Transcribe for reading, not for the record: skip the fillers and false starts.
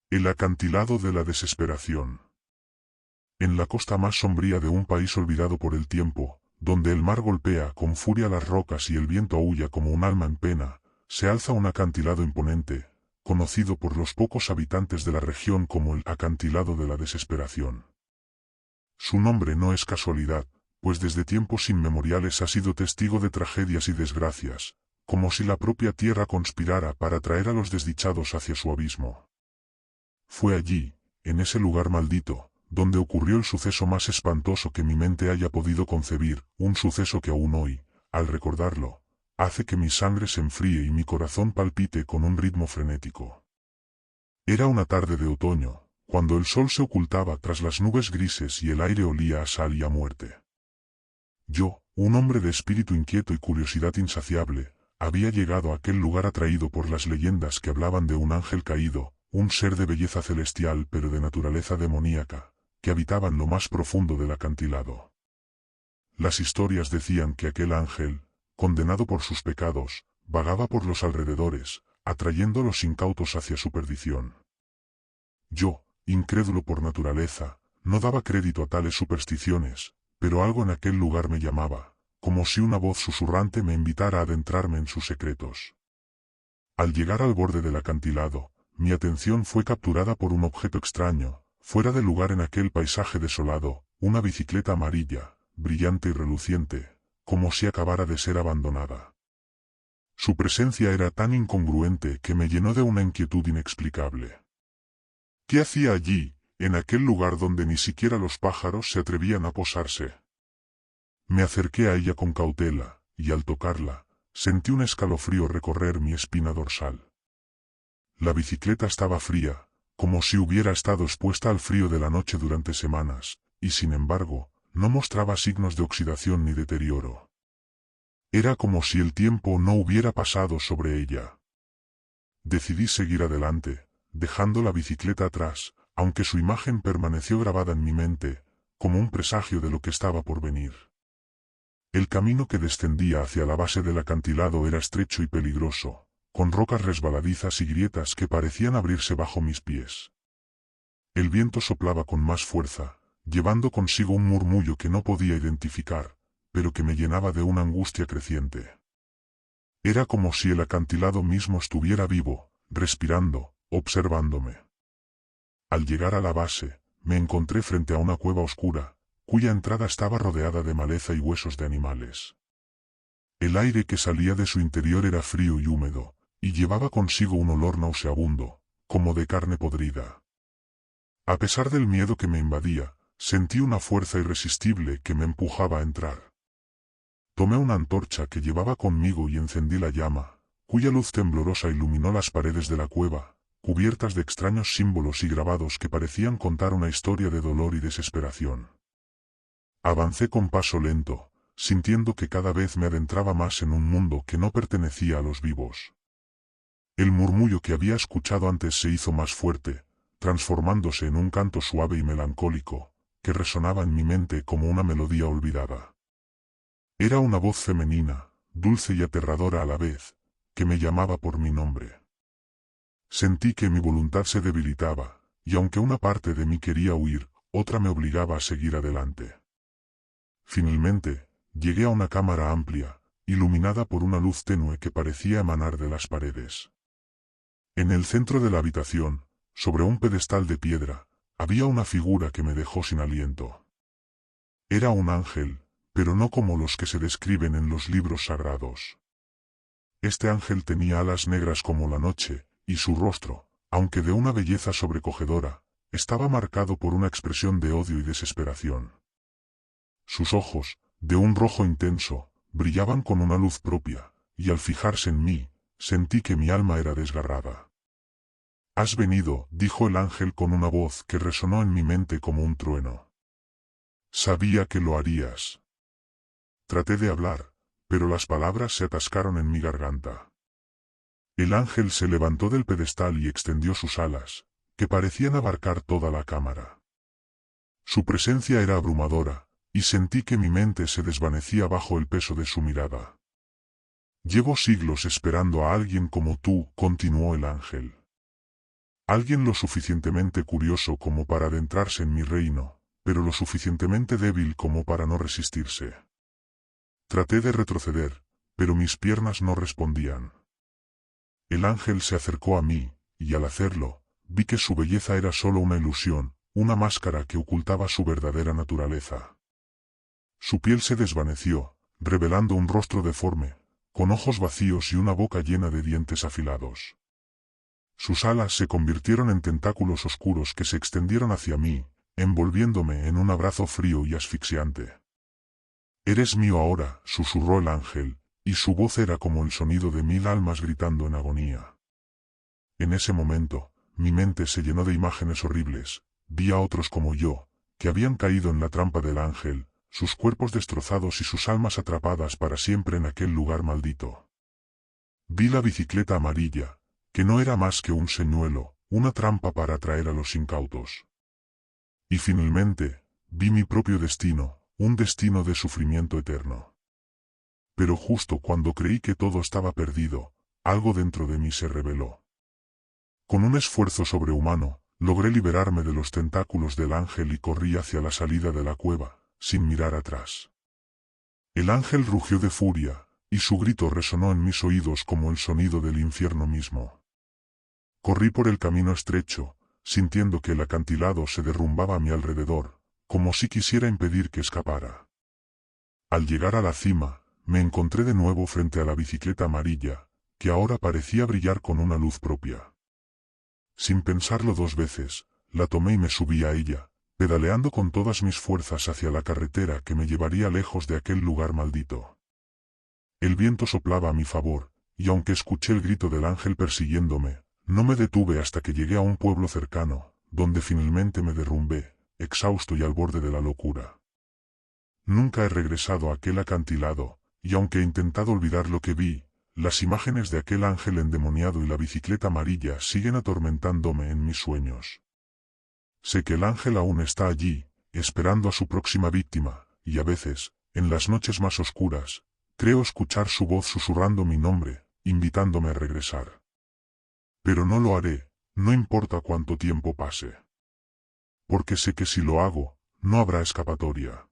El acantilado de la desesperación. En la costa más sombría de un país olvidado por el tiempo, donde el mar golpea con furia las rocas y el viento aúlla como un alma en pena, se alza un acantilado imponente, conocido por los pocos habitantes de la región como el acantilado de la desesperación. Su nombre no es casualidad, pues desde tiempos inmemoriales ha sido testigo de tragedias y desgracias, como si la propia tierra conspirara para traer a los desdichados hacia su abismo. Fue allí, en ese lugar maldito, donde ocurrió el suceso más espantoso que mi mente haya podido concebir, un suceso que aún hoy, al recordarlo, hace que mi sangre se enfríe y mi corazón palpite con un ritmo frenético. Era una tarde de otoño, cuando el sol se ocultaba tras las nubes grises y el aire olía a sal y a muerte. Yo, un hombre de espíritu inquieto y curiosidad insaciable, había llegado a aquel lugar atraído por las leyendas que hablaban de un ángel caído, un ser de belleza celestial pero de naturaleza demoníaca, que habitaba en lo más profundo del acantilado. Las historias decían que aquel ángel, condenado por sus pecados, vagaba por los alrededores, atrayendo a los incautos hacia su perdición. Yo, incrédulo por naturaleza, no daba crédito a tales supersticiones, pero algo en aquel lugar me llamaba, como si una voz susurrante me invitara a adentrarme en sus secretos. Al llegar al borde del acantilado, mi atención fue capturada por un objeto extraño, fuera de lugar en aquel paisaje desolado, una bicicleta amarilla, brillante y reluciente, como si acabara de ser abandonada. Su presencia era tan incongruente que me llenó de una inquietud inexplicable. ¿Qué hacía allí, en aquel lugar donde ni siquiera los pájaros se atrevían a posarse? Me acerqué a ella con cautela, y al tocarla, sentí un escalofrío recorrer mi espina dorsal. La bicicleta estaba fría, como si hubiera estado expuesta al frío de la noche durante semanas, y sin embargo, no mostraba signos de oxidación ni deterioro. Era como si el tiempo no hubiera pasado sobre ella. Decidí seguir adelante, dejando la bicicleta atrás, aunque su imagen permaneció grabada en mi mente, como un presagio de lo que estaba por venir. El camino que descendía hacia la base del acantilado era estrecho y peligroso, con rocas resbaladizas y grietas que parecían abrirse bajo mis pies. El viento soplaba con más fuerza, llevando consigo un murmullo que no podía identificar, pero que me llenaba de una angustia creciente. Era como si el acantilado mismo estuviera vivo, respirando, observándome. Al llegar a la base, me encontré frente a una cueva oscura, cuya entrada estaba rodeada de maleza y huesos de animales. El aire que salía de su interior era frío y húmedo, y llevaba consigo un olor nauseabundo, como de carne podrida. A pesar del miedo que me invadía, sentí una fuerza irresistible que me empujaba a entrar. Tomé una antorcha que llevaba conmigo y encendí la llama, cuya luz temblorosa iluminó las paredes de la cueva, cubiertas de extraños símbolos y grabados que parecían contar una historia de dolor y desesperación. Avancé con paso lento, sintiendo que cada vez me adentraba más en un mundo que no pertenecía a los vivos. El murmullo que había escuchado antes se hizo más fuerte, transformándose en un canto suave y melancólico, que resonaba en mi mente como una melodía olvidada. Era una voz femenina, dulce y aterradora a la vez, que me llamaba por mi nombre. Sentí que mi voluntad se debilitaba, y aunque una parte de mí quería huir, otra me obligaba a seguir adelante. Finalmente, llegué a una cámara amplia, iluminada por una luz tenue que parecía emanar de las paredes. En el centro de la habitación, sobre un pedestal de piedra, había una figura que me dejó sin aliento. Era un ángel, pero no como los que se describen en los libros sagrados. Este ángel tenía alas negras como la noche, y su rostro, aunque de una belleza sobrecogedora, estaba marcado por una expresión de odio y desesperación. Sus ojos, de un rojo intenso, brillaban con una luz propia, y al fijarse en mí, sentí que mi alma era desgarrada. «Has venido», dijo el ángel con una voz que resonó en mi mente como un trueno. «Sabía que lo harías». Traté de hablar, pero las palabras se atascaron en mi garganta. El ángel se levantó del pedestal y extendió sus alas, que parecían abarcar toda la cámara. Su presencia era abrumadora, y sentí que mi mente se desvanecía bajo el peso de su mirada. «Llevo siglos esperando a alguien como tú», continuó el ángel. Alguien lo suficientemente curioso como para adentrarse en mi reino, pero lo suficientemente débil como para no resistirse. Traté de retroceder, pero mis piernas no respondían. El ángel se acercó a mí, y al hacerlo, vi que su belleza era solo una ilusión, una máscara que ocultaba su verdadera naturaleza. Su piel se desvaneció, revelando un rostro deforme, con ojos vacíos y una boca llena de dientes afilados. Sus alas se convirtieron en tentáculos oscuros que se extendieron hacia mí, envolviéndome en un abrazo frío y asfixiante. «Eres mío ahora», susurró el ángel, y su voz era como el sonido de 1000 almas gritando en agonía. En ese momento, mi mente se llenó de imágenes horribles. Vi a otros como yo, que habían caído en la trampa del ángel, sus cuerpos destrozados y sus almas atrapadas para siempre en aquel lugar maldito. Vi la bicicleta amarilla, que no era más que un señuelo, una trampa para atraer a los incautos. Y finalmente, vi mi propio destino, un destino de sufrimiento eterno. Pero justo cuando creí que todo estaba perdido, algo dentro de mí se rebeló. Con un esfuerzo sobrehumano, logré liberarme de los tentáculos del ángel y corrí hacia la salida de la cueva, sin mirar atrás. El ángel rugió de furia, y su grito resonó en mis oídos como el sonido del infierno mismo. Corrí por el camino estrecho, sintiendo que el acantilado se derrumbaba a mi alrededor, como si quisiera impedir que escapara. Al llegar a la cima, me encontré de nuevo frente a la bicicleta amarilla, que ahora parecía brillar con una luz propia. Sin pensarlo 2 veces, la tomé y me subí a ella, pedaleando con todas mis fuerzas hacia la carretera que me llevaría lejos de aquel lugar maldito. El viento soplaba a mi favor, y aunque escuché el grito del ángel persiguiéndome, no me detuve hasta que llegué a un pueblo cercano, donde finalmente me derrumbé, exhausto y al borde de la locura. Nunca he regresado a aquel acantilado, y aunque he intentado olvidar lo que vi, las imágenes de aquel ángel endemoniado y la bicicleta amarilla siguen atormentándome en mis sueños. Sé que el ángel aún está allí, esperando a su próxima víctima, y a veces, en las noches más oscuras, creo escuchar su voz susurrando mi nombre, invitándome a regresar. Pero no lo haré, no importa cuánto tiempo pase. Porque sé que si lo hago, no habrá escapatoria.